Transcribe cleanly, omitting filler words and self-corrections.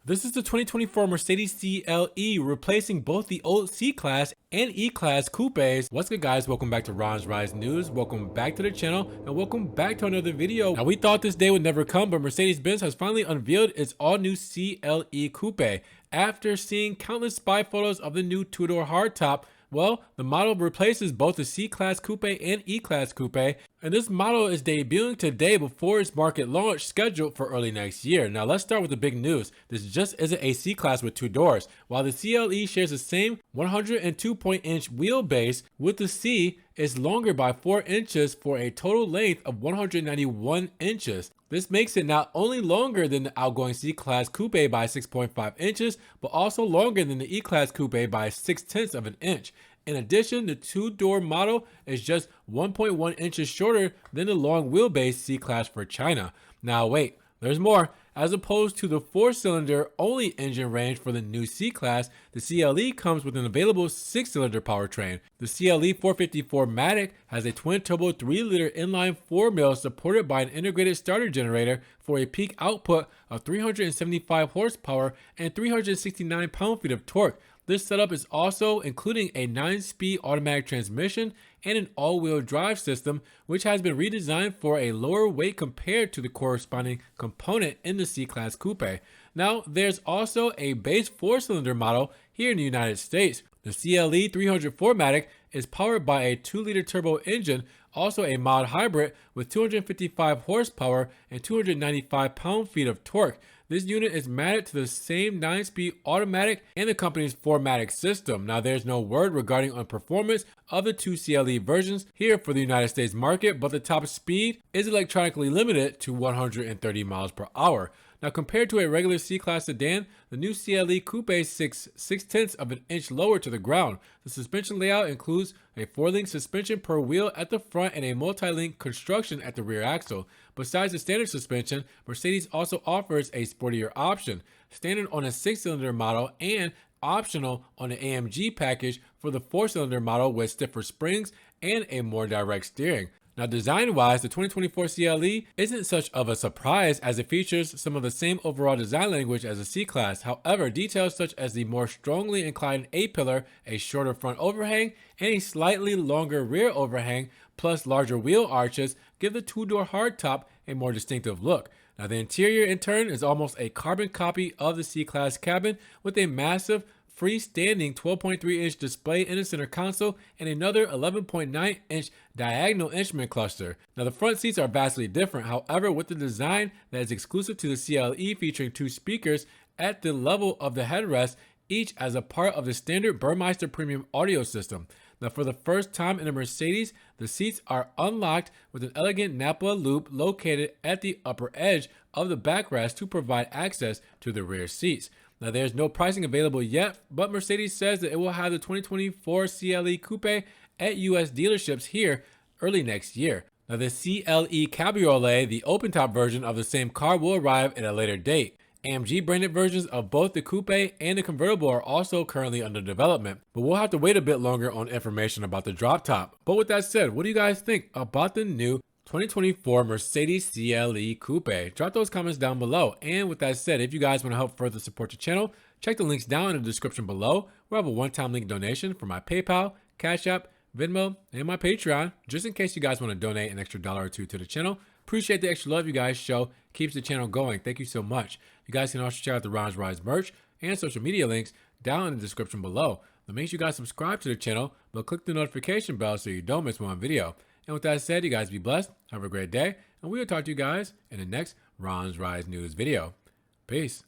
This is the 2024 Mercedes CLE, replacing both the old C-Class and E-Class coupes. What's good, guys? Welcome back to Ron's Rise News. Welcome back to the channel, and welcome back to another video. Now, we thought this day would never come, but Mercedes-Benz has finally unveiled its all-new CLE Coupe. After seeing countless spy photos of the new two-door hardtop, well, the model replaces both the C-Class Coupe and E-Class Coupe, and this model is debuting today before its market launch scheduled for early next year. Now, let's start with the big news. This just isn't a C-Class with two doors. While the CLE shares the same 102-inch wheelbase, with the C is longer by 4 inches for a total length of 191 inches. This makes it not only longer than the outgoing C-Class Coupe by 6.5 inches, but also longer than the E-Class Coupe by 0.6 of an inch. In addition, the two-door model is just 1.1 inches shorter than the long wheelbase C-Class for China. Now wait, there's more. As opposed to the 4-cylinder only engine range for the new C-Class, the CLE comes with an available 6-cylinder powertrain. The CLE 454 Matic has a twin-turbo 3-liter inline-4 mill supported by an integrated starter generator for a peak output of 375 horsepower and 369 pound-feet of torque. This setup is also including a 9-speed automatic transmission and an all-wheel drive system, which has been redesigned for a lower weight compared to the corresponding component in the C-Class Coupe. Now, there's also a base 4-cylinder model here in the United States. The CLE 304 Matic is powered by a 2-liter turbo engine, also a mild hybrid with 255 horsepower and 295 pound-feet of torque. This unit is matted to the same 9-speed automatic and the company's 4MATIC system. Now, there's no word regarding on performance of the two CLE versions here for the United States market, but the top speed is electronically limited to 130 miles per hour. Now, compared to a regular C-Class sedan, the new CLE Coupe is 6/10 of an inch lower to the ground. The suspension layout includes a 4-link suspension per wheel at the front and a multi-link construction at the rear axle. Besides the standard suspension, Mercedes also offers a sportier option, standard on a 6-cylinder model and optional on the AMG package for the 4-cylinder model with stiffer springs and a more direct steering. Now, design-wise, the 2024 CLE isn't such of a surprise as it features some of the same overall design language as the C-Class. However, details such as the more strongly inclined A-pillar, a shorter front overhang, and a slightly longer rear overhang, plus larger wheel arches, give the two-door hardtop a more distinctive look. Now, the interior, in turn, is almost a carbon copy of the C-Class cabin with a massive freestanding 12.3-inch display in the center console and another 11.9-inch diagonal instrument cluster. Now, the front seats are vastly different, however, with the design that is exclusive to the CLE, featuring 2 speakers at the level of the headrest, each as a part of the standard Burmeister premium audio system. Now, for the first time in a Mercedes, the seats are unlocked with an elegant Napa loop located at the upper edge of the backrest to provide access to the rear seats. Now, there's no pricing available yet, but Mercedes says that it will have the 2024 CLE Coupe at US dealerships here early next year. Now, the CLE Cabriolet, the open-top version of the same car, will arrive at a later date. AMG branded versions of both the coupe and the convertible are also currently under development, but we'll have to wait a bit longer on information about the drop top. But with that said, what do you guys think about the new 2024 Mercedes CLE Coupe? Drop those comments down below. And with that said, if you guys want to help further support the channel, check the links down in the description below, where I have a one-time link donation for my PayPal, Cash App, Venmo, and my Patreon, just in case you guys want to donate an extra $1 or $2 to the channel. Appreciate the extra love you guys show. Keeps the channel going. Thank you so much. You guys can also check out the Ron's Rise merch and social media links down in the description below. But make sure you guys subscribe to the channel, but click the notification bell so you don't miss one video. And with that said, you guys be blessed, have a great day, and we will talk to you guys in the next Ron's Rise News video. Peace.